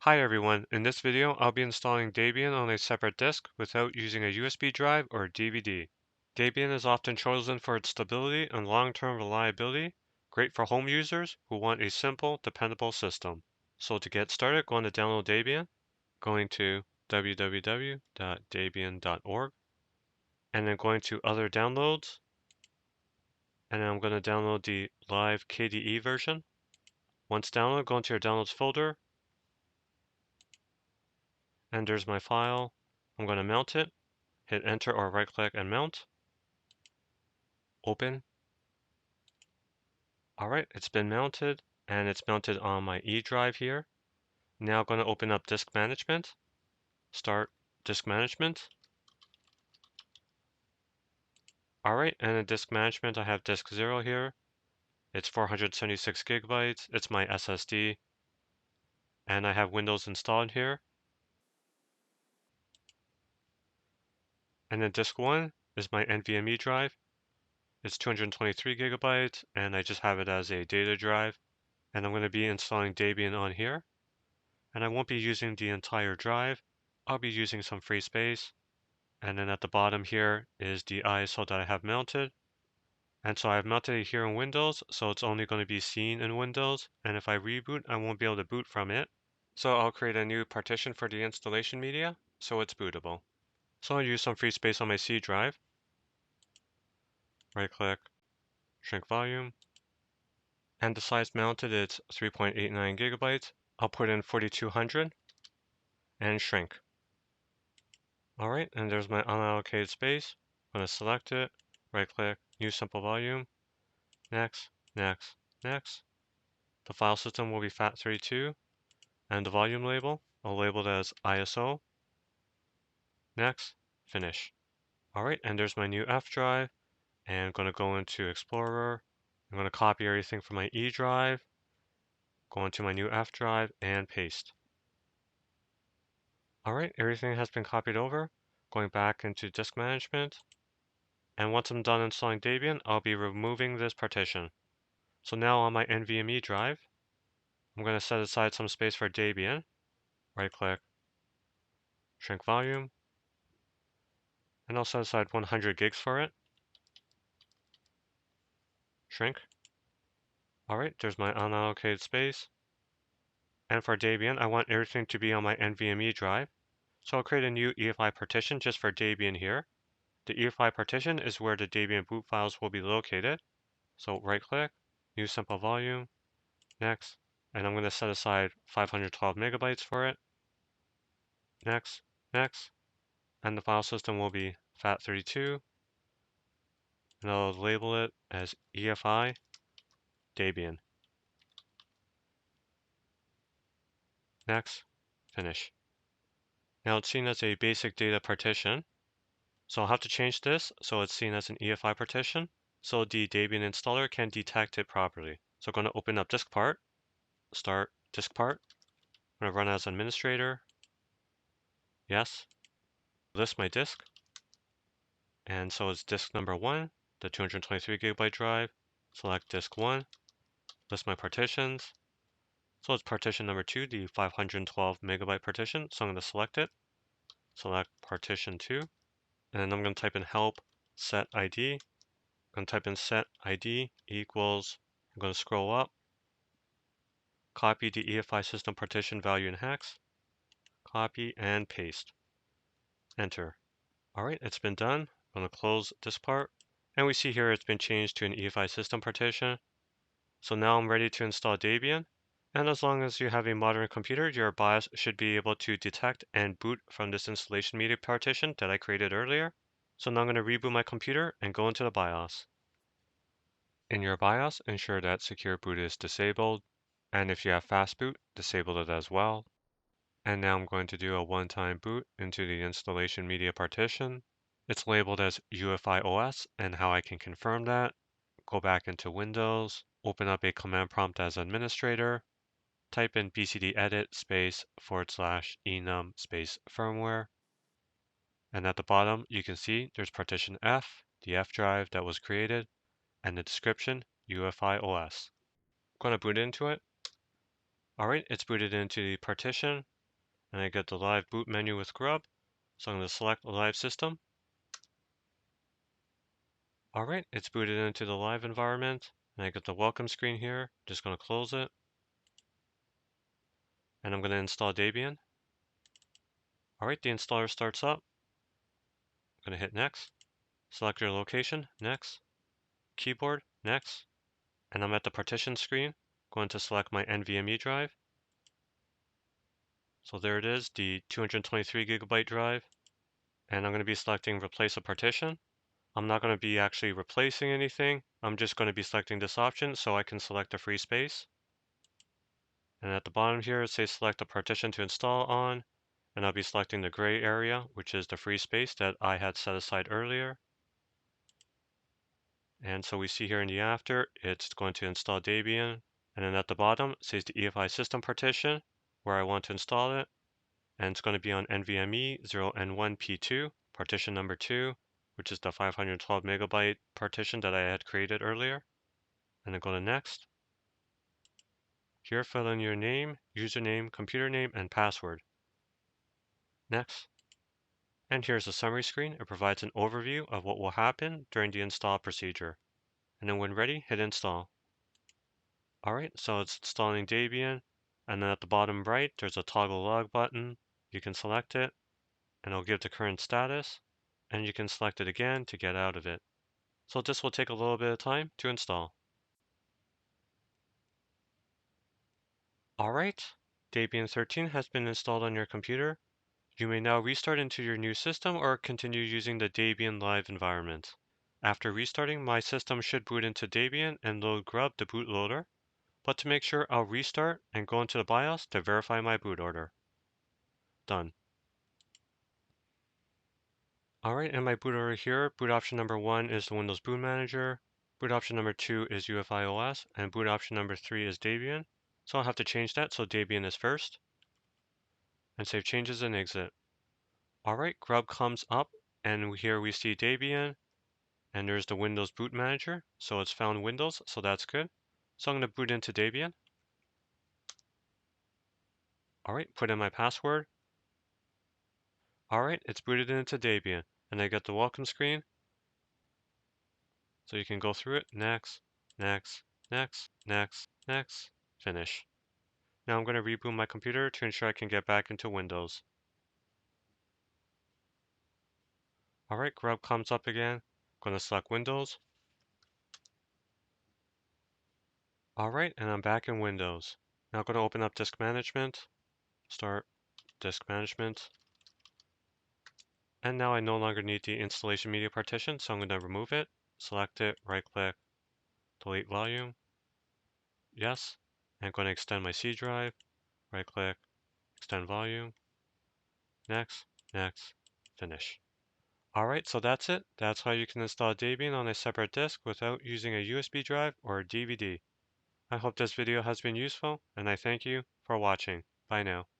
Hi everyone, in this video I'll be installing Debian on a separate disk without using a USB drive or DVD. Debian is often chosen for its stability and long-term reliability, great for home users who want a simple, dependable system. So to get started, going to download Debian, going to www.debian.org, and then going to Other Downloads, and then I'm going to download the live KDE version. Once downloaded, go into your Downloads folder, and there's my file. I'm going to mount it. Hit enter or right click and mount. Open. Alright, it's been mounted and it's mounted on my E drive here. Now I'm going to open up disk management. Start disk management. Alright, and in disk management I have disk 0 here. It's 476 gigabytes. It's my SSD. And I have Windows installed here. And then disk 1 is my NVMe drive. It's 223 gigabytes and I just have it as a data drive. And I'm going to be installing Debian on here. And I won't be using the entire drive. I'll be using some free space. And then at the bottom here is the ISO that I have mounted. And so I've mounted it here in Windows, so it's only going to be seen in Windows. And if I reboot, I won't be able to boot from it. So I'll create a new partition for the installation media, so it's bootable. So I'll use some free space on my C drive. Right click, shrink volume. And the size mounted is 3.89 gigabytes. I'll put in 4200 and shrink. Alright, and there's my unallocated space. I'm going to select it, right click, new simple volume, next, next, next. The file system will be FAT32, and the volume label, I'll label it as ISO, next, finish. Alright, and there's my new F drive, and I'm going to go into Explorer. I'm going to copy everything from my E drive, go into my new F drive, and paste. Alright, everything has been copied over. Going back into disk management. And once I'm done installing Debian, I'll be removing this partition. So now on my NVMe drive, I'm going to set aside some space for Debian. Right click, shrink volume, and I'll set aside 100 gigs for it. Shrink. Alright, there's my unallocated space. And for Debian, I want everything to be on my NVMe drive. So I'll create a new UEFI partition just for Debian here. The UEFI partition is where the Debian boot files will be located. So right click, new simple volume, next, and I'm going to set aside 512 megabytes for it. Next, next, and the file system will be FAT32, and I'll label it as EFI Debian. Next, finish. Now it's seen as a basic data partition, so I'll have to change this so it's seen as an EFI partition, so the Debian installer can detect it properly. So I'm going to open up disk part, start disk part, I'm going to run as administrator, yes, list my disk, and so it's disk number 1, the 223 gigabyte drive, select disk 1, list my partitions, so it's partition number 2, the 512 megabyte partition, so I'm going to select it, select partition 2, and I'm going to type in help set ID, I'm going to type in set ID equals, I'm going to scroll up, copy the EFI system partition value in hex, copy and paste, enter. Alright, it's been done. I'm going to close this part. And we see here it's been changed to an EFI system partition. So now I'm ready to install Debian. And as long as you have a modern computer, your BIOS should be able to detect and boot from this installation media partition that I created earlier. So now I'm going to reboot my computer and go into the BIOS. In your BIOS, ensure that secure boot is disabled. And if you have fast boot, disable it as well. And now I'm going to do a one-time boot into the installation media partition. It's labeled as UEFI OS, and how I can confirm that, go back into Windows, open up a command prompt as administrator, type in bcdedit space /enum space firmware, and at the bottom you can see there's partition F, the F drive that was created, and the description UEFI OS. I'm going to boot into it. Alright, it's booted into the partition. and I get the live boot menu with grub. So I'm going to select the live system. All right, it's booted into the live environment, and I get the welcome screen here. Just going to close it, and I'm going to install Debian. All right, the installer starts up. I'm going to hit next. Select your location, next. Keyboard, next. And I'm at the partition screen. Going to select my NVMe drive. So there it is, the 223 gigabyte drive. And I'm going to be selecting replace a partition. I'm not going to be actually replacing anything. I'm just going to be selecting this option so I can select a free space. And at the bottom here, it says select a partition to install on. And I'll be selecting the gray area, which is the free space that I had set aside earlier. And so we see here in the after, it's going to install Debian. And then at the bottom, it says the UEFI system partition, where I want to install it. And it's going to be on NVMe 0N1P2, partition number 2, which is the 512 megabyte partition that I had created earlier. And then go to next. Here, fill in your name, username, computer name, and password. Next. And here's a summary screen. It provides an overview of what will happen during the install procedure. And then when ready, hit install. All right, so it's installing Debian. And then at the bottom right, there's a toggle log button. You can select it, and it'll give the current status. And you can select it again to get out of it. So this will take a little bit of time to install. All right, Debian 13 has been installed on your computer. You may now restart into your new system or continue using the Debian Live environment. After restarting, my system should boot into Debian and load grub the bootloader, but to make sure, I'll restart and go into the BIOS to verify my boot order. Done. Alright, in my boot order here, boot option number 1 is the Windows Boot Manager, boot option number 2 is UEFI OS, and boot option number 3 is Debian. So I'll have to change that so Debian is first, and save changes and exit. Alright, grub comes up, and here we see Debian, and there's the Windows Boot Manager, so it's found Windows, so that's good. So I'm going to boot into Debian. Alright, put in my password. Alright, it's booted into Debian, and I get the welcome screen. So you can go through it, next, next, next, next, next, finish. Now I'm going to reboot my computer to ensure I can get back into Windows. Alright, grub comes up again. I'm going to select Windows. Alright, and I'm back in Windows. Now I'm going to open up Disk Management, start Disk Management. And now I no longer need the installation media partition, so I'm going to remove it, select it, right-click, delete volume. Yes. I'm going to extend my C drive, right-click, extend volume. Next, next, finish. Alright, so that's it. That's how you can install Debian on a separate disk without using a USB drive or a DVD. I hope this video has been useful, and I thank you for watching. Bye now.